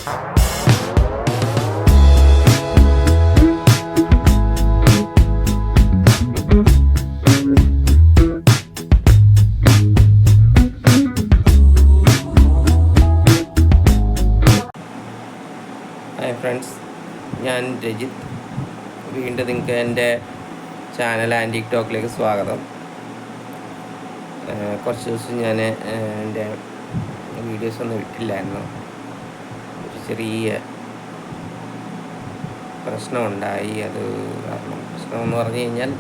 Hi friends, ഞാൻ രജിത്ത്. വീണ്ടും നിങ്ങൾക്ക് എൻ്റെ ചാനൽ ആൻറ്റിക് ടോക്കിലേക്ക് സ്വാഗതം. കുറച്ച് ദിവസം ഞാൻ എൻ്റെ വീഡിയോസൊന്നും ഇട്ടില്ലായിരുന്നു. ഒരു ചെറിയ പ്രശ്നമുണ്ടായി. അത് കാരണം പ്രശ്നമെന്ന് പറഞ്ഞു കഴിഞ്ഞാൽ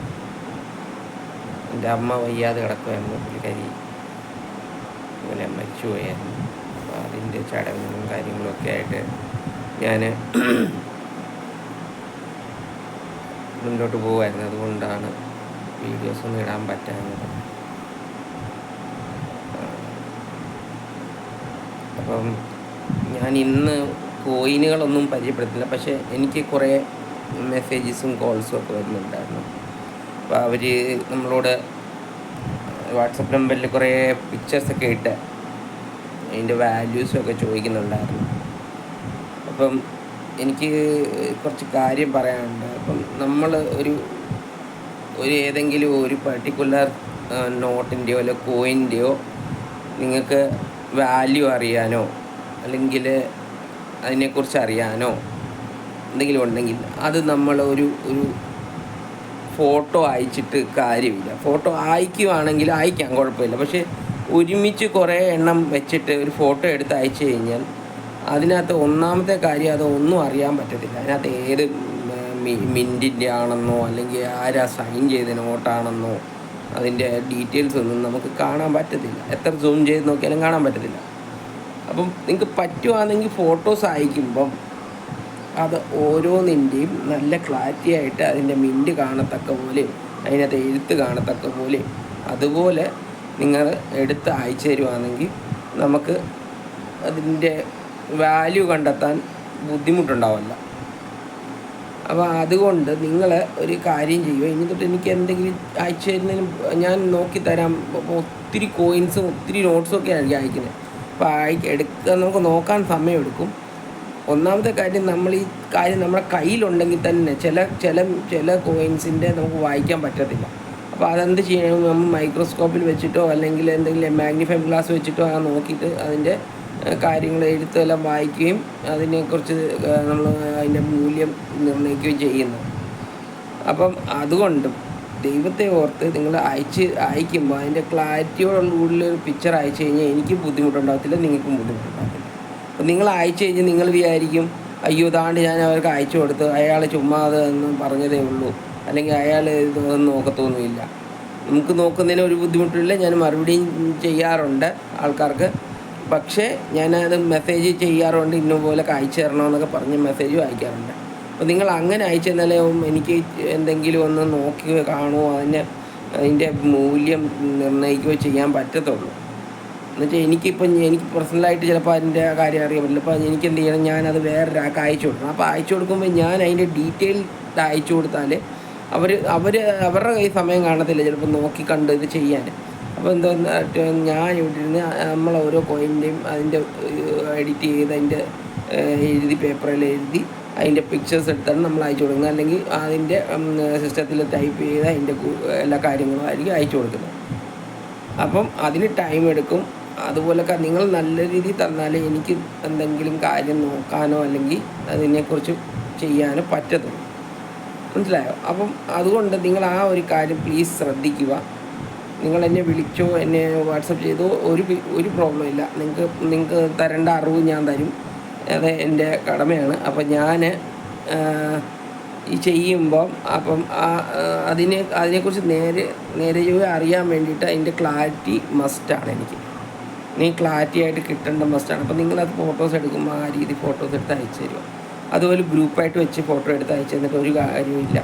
എൻ്റെ അമ്മ വയ്യാതെ കിടക്കുമായിരുന്നു. പുള്ളിക്കാരി ഇങ്ങനെ മരിച്ചുപോയായിരുന്നു. അപ്പോൾ അതിൻ്റെ ചടങ്ങും കാര്യങ്ങളൊക്കെ ആയിട്ട് ഞാൻ മുന്നോട്ട് പോകുമായിരുന്നു. അതുകൊണ്ടാണ് വീഡിയോസൊന്നും ഇടാൻ പറ്റാഞ്ഞത്. അപ്പം ഞാൻ ഇന്ന് കോയിനുകളൊന്നും പരിചയപ്പെടുത്തില്ല, പക്ഷേ എനിക്ക് കുറേ മെസ്സേജസും കോൾസും ഒക്കെ വരുന്നുണ്ടായിരുന്നു. അപ്പോൾ അവർ നമ്മളോട് വാട്സപ്പ് നമ്പറിൽ കുറേ പിക്ചേഴ്സൊക്കെ ഇട്ട് അതിൻ്റെ വാല്യൂസൊക്കെ ചോദിക്കുന്നുണ്ടായിരുന്നു. അപ്പം എനിക്ക് കുറച്ച് കാര്യം പറയാനുണ്ട്. അപ്പം നമ്മൾ ഒരു ഏതെങ്കിലും ഒരു പർട്ടിക്കുലർ നോട്ടിൻ്റെയോ അല്ല കോയിൻ്റെയോ നിങ്ങൾക്ക് വാല്യൂ അറിയാനോ അല്ലെങ്കിൽ അതിനെക്കുറിച്ച് അറിയാനോ എന്തെങ്കിലും ഉണ്ടെങ്കിൽ അത് നമ്മൾ ഒരു ഫോട്ടോ അയച്ചിട്ട് കാര്യമില്ല. ഫോട്ടോ അയക്കുകയാണെങ്കിൽ അയക്കാം, കുഴപ്പമില്ല. പക്ഷേ ഒരുമിച്ച് കുറേ എണ്ണം വെച്ചിട്ട് ഒരു ഫോട്ടോ എടുത്ത് അയച്ചു കഴിഞ്ഞാൽ അതിനകത്ത് ഒന്നാമത്തെ കാര്യം അതൊന്നും അറിയാൻ പറ്റത്തില്ല. അതിനകത്ത് ഏത് മിൻറ്റിൻ്റെ ആണെന്നോ അല്ലെങ്കിൽ ആരാ സൈൻ ചെയ്ത നോട്ടാണെന്നോ അതിൻ്റെ ഡീറ്റെയിൽസ് ഒന്നും നമുക്ക് കാണാൻ പറ്റത്തില്ല. എത്ര സൂം ചെയ്ത് നോക്കിയാലും കാണാൻ പറ്റത്തില്ല. അപ്പം നിങ്ങൾക്ക് പറ്റുവാണെങ്കിൽ ഫോട്ടോസ് അയക്കുമ്പം അത് ഓരോന്നിൻ്റെയും നല്ല ക്ലാരിറ്റി ആയിട്ട് അതിൻ്റെ മിൻറ്റ് കാണത്തക്ക പോലെ അതിനകത്ത് എഴുത്ത് കാണത്തക്ക പോലെ അതുപോലെ നിങ്ങൾ എടുത്ത് അയച്ചു തരുവാണെങ്കിൽ നമുക്ക് അതിൻ്റെ വാല്യൂ കണ്ടെത്താൻ ബുദ്ധിമുട്ടുണ്ടാവില്ല. അപ്പോൾ അതുകൊണ്ട് നിങ്ങൾ ഒരു കാര്യം ചെയ്യുക. ഇനി തൊട്ട് എനിക്ക് എന്തെങ്കിലും അയച്ചു തരുന്നതിന് ഞാൻ നോക്കി തരാം. അപ്പോൾ ഒത്തിരി കോയിൻസും ഒത്തിരി നോട്ട്സും ഒക്കെ ആയിരിക്കും അയക്കുന്നത്. അപ്പോൾ എടുക്കാൻ നമുക്ക് നോക്കാൻ സമയമെടുക്കും. ഒന്നാമത്തെ കാര്യം, നമ്മൾ ഈ കാര്യം നമ്മുടെ കയ്യിലുണ്ടെങ്കിൽ തന്നെ ചില കോയിൻസിൻ്റെ നമുക്ക് വായിക്കാൻ പറ്റത്തില്ല. അപ്പോൾ അതെന്ത് ചെയ്യണം, നമ്മൾ മൈക്രോസ്കോപ്പിൽ വെച്ചിട്ടോ അല്ലെങ്കിൽ എന്തെങ്കിലും മാഗ്നിഫൈങ് ഗ്ലാസ് വെച്ചിട്ടോ നോക്കിയിട്ട് അതിൻ്റെ കാര്യങ്ങൾ എഴുത്തെല്ലാം വായിക്കുകയും അതിനെക്കുറിച്ച് നമ്മൾ അതിൻ്റെ മൂല്യം നിർണ്ണയിക്കുകയും ചെയ്യുന്നു. അപ്പം അതുകൊണ്ട് ദൈവത്തെ ഓർത്ത് നിങ്ങൾ അയക്കുമ്പോൾ അതിൻ്റെ ക്ലാരിറ്റിയോടുള്ളൊരു പിക്ചർ അയച്ചു കഴിഞ്ഞാൽ എനിക്ക് ബുദ്ധിമുട്ടുണ്ടാകത്തില്ല, നിങ്ങൾക്കും ബുദ്ധിമുട്ടുണ്ടാകത്തില്ല. അപ്പം നിങ്ങൾ അയച്ചു കഴിഞ്ഞാൽ നിങ്ങൾ വിചാരിക്കും, അയ്യോ താണ്ട് ഞാൻ അവർക്ക് അയച്ചു കൊടുത്തു, അയാൾ ചുമ്മാ അത് എന്ന് പറഞ്ഞതേ ഉള്ളൂ, അല്ലെങ്കിൽ അയാൾ ഇതൊന്നും നോക്കത്തൊന്നുമില്ല. നമുക്ക് നോക്കുന്നതിന് ഒരു ബുദ്ധിമുട്ടില്ല. ഞാൻ മറുപടിയും ചെയ്യാറുണ്ട് ആൾക്കാർക്ക്. പക്ഷേ ഞാനത് മെസ്സേജ് ചെയ്യാറുണ്ട്, ഇന്നപോലെ അയച്ചു തരണമെന്നൊക്കെ പറഞ്ഞ് മെസ്സേജും അയക്കാറുണ്ട്. അപ്പോൾ നിങ്ങൾ അങ്ങനെ അയച്ചു തന്നാലേ എനിക്ക് എന്തെങ്കിലും ഒന്ന് നോക്കി കാണുമോ അതിൻ്റെ മൂല്യം നിർണ്ണയിക്കുകയോ ചെയ്യാൻ പറ്റത്തുള്ളൂ. എന്നുവെച്ചാൽ എനിക്ക് പേഴ്സണലായിട്ട് ചിലപ്പോൾ അതിൻ്റെ കാര്യം അറിയാൻ പറ്റില്ല. അപ്പോൾ എനിക്ക് എന്ത് ചെയ്യണം, ഞാനത് വേറൊരാൾക്ക് അയച്ചു കൊടുക്കണം. അപ്പോൾ അയച്ചു കൊടുക്കുമ്പോൾ ഞാൻ അതിൻ്റെ ഡീറ്റെയിൽ അയച്ചു കൊടുത്താൽ അവരുടെ കയ്യിൽ സമയം കാണത്തില്ല ചിലപ്പോൾ നോക്കി കണ്ട് ഇത് ചെയ്യാൻ. അപ്പോൾ എന്തോ ഞാൻ ഇവിടെ ഇരുന്ന് നമ്മൾ ഓരോ കോയിൻ്റെയും അതിൻ്റെ എഡിറ്റ് ചെയ്ത് അതിൻ്റെ എഴുതി പേപ്പറിൽ എഴുതി അതിൻ്റെ പിക്ചേഴ്സ് എടുത്താണ് നമ്മൾ അയച്ചു കൊടുക്കുന്നത്. അല്ലെങ്കിൽ അതിൻ്റെ സിസ്റ്റത്തിൽ ടൈപ്പ് ചെയ്ത് അതിൻ്റെ എല്ലാ കാര്യങ്ങളും ആയിരിക്കും അയച്ചു കൊടുക്കുന്നത്. അപ്പം അതിന് ടൈം എടുക്കും. അതുപോലൊക്കെ നിങ്ങൾ നല്ല രീതിയിൽ തന്നാലേ എനിക്ക് എന്തെങ്കിലും കാര്യം നോക്കാനോ അല്ലെങ്കിൽ അതിനെക്കുറിച്ച് ചെയ്യാനോ പറ്റത്തുള്ളൂ. മനസ്സിലായോ? അപ്പം അതുകൊണ്ട് നിങ്ങൾ ആ ഒരു കാര്യം പ്ലീസ് ശ്രദ്ധിക്കുക. നിങ്ങൾ എന്നെ വിളിച്ചോ എന്നെ വാട്സപ്പ് ചെയ്തോ ഒരു പ്രോബ്ലം ഇല്ല. നിങ്ങൾക്ക് തരേണ്ട അറിവ് ഞാൻ തരും. അത് എൻ്റെ കടമയാണ്. അപ്പം ഞാൻ ഈ ചെയ്യുമ്പം അപ്പം അതിനെക്കുറിച്ച് നേരെ അറിയാൻ വേണ്ടിയിട്ട് അതിൻ്റെ ക്ലാരിറ്റി മസ്റ്റാണ്. എനിക്ക് ക്ലാരിറ്റി ആയിട്ട് കിട്ടേണ്ട മസ്റ്റാണ്. അപ്പം നിങ്ങളത് ഫോട്ടോസ് എടുക്കുമ്പോൾ ആ രീതി ഫോട്ടോസ് എടുത്ത് അയച്ചു തരുമോ? അതുപോലെ ഗ്രൂപ്പായിട്ട് വെച്ച് ഫോട്ടോ എടുത്ത് അയച്ചു തന്നിട്ട് ഒരു കാര്യമില്ല.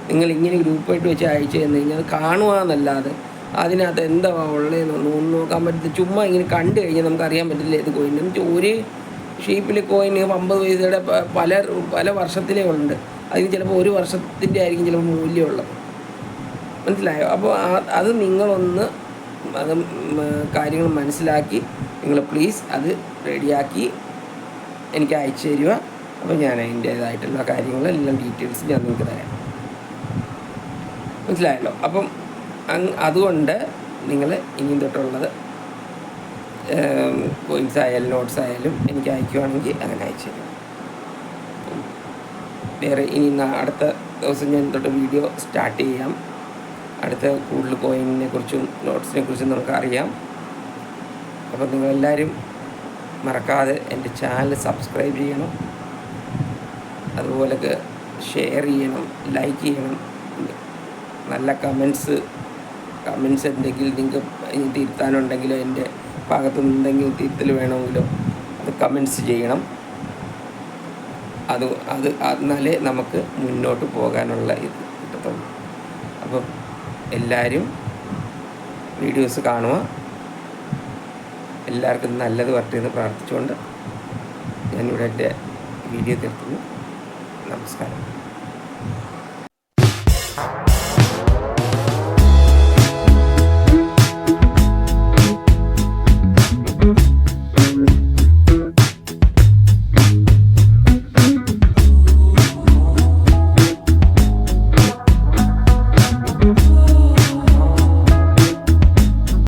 നിങ്ങളിങ്ങനെ ഗ്രൂപ്പായിട്ട് വെച്ച് അയച്ചു തന്നു കഴിഞ്ഞാൽ അത് കാണുക എന്നല്ലാതെ അതിനകത്ത് എന്താ ഉള്ളതെന്നൊന്നും നോക്കാൻ പറ്റത്തില്ല. ചുമ്മാ ഇങ്ങനെ കണ്ടു കഴിഞ്ഞാൽ നമുക്ക് അറിയാൻ പറ്റില്ല ഏത് കോയിൻ. എന്ന് ഒരു ഷേപ്പിൽ കോയിൻ 50 പൈസയുടെ പല വർഷത്തിലേ ഉണ്ട്. അതിന് ചിലപ്പോൾ ഒരു വർഷത്തിൻ്റെ ആയിരിക്കും ചിലപ്പോൾ മൂല്യമുള്ളത്. മനസ്സിലായോ? അപ്പോൾ അത് നിങ്ങളൊന്ന് കാര്യങ്ങൾ മനസ്സിലാക്കി നിങ്ങൾ പ്ലീസ് അത് റെഡിയാക്കി എനിക്ക് അയച്ചു തരിക. അപ്പോൾ ഞാൻ അതിൻ്റേതായിട്ടുള്ള കാര്യങ്ങളെല്ലാം ഡീറ്റെയിൽസ് ഞാൻ നിങ്ങൾക്ക് തരാം. മനസ്സിലായല്ലോ? അപ്പം അതുകൊണ്ട് നിങ്ങൾ ഇനിയും തൊട്ടുള്ളത് പോയിൻറ്റ്സ് ആയാലും നോട്ട്സ് ആയാലും എനിക്ക് അയക്കുകയാണെങ്കിൽ അങ്ങനെ അയച്ചു തരും. വേറെ ഇനി അടുത്ത ദിവസം ഞാൻ തൊട്ട് വീഡിയോ സ്റ്റാർട്ട് ചെയ്യാം. അടുത്ത കൂടുതൽ കോയിനെ കുറിച്ചും നോട്ട്സിനെ കുറിച്ചും നമുക്ക് അറിയാം. അപ്പോൾ നിങ്ങളെല്ലാവരും മറക്കാതെ എൻ്റെ ചാനൽ സബ്സ്ക്രൈബ് ചെയ്യണം, അതുപോലെ ഷെയർ ചെയ്യണം, ലൈക്ക് ചെയ്യണം. നല്ല കമൻസ് എന്തെങ്കിലും നിങ്ങൾക്ക് തിരുത്താനുണ്ടെങ്കിലോ എൻ്റെ ഭാഗത്തു നിന്ന് എന്തെങ്കിലും തിരുത്തൽ വേണമെങ്കിലോ അത് കമൻസ് ചെയ്യണം. എന്നാലേ നമുക്ക് മുന്നോട്ട് പോകാനുള്ള ഇത് കിട്ടത്തുള്ളൂ. അപ്പം എല്ലാവരും വീഡിയോസ് കാണുക. എല്ലാവർക്കും നല്ലത് വരട്ടെ എന്ന് പ്രാർത്ഥിച്ചുകൊണ്ട് ഞാനിവിടെ എൻ്റെ വീഡിയോ തീർക്കുന്നു. നമസ്കാരം.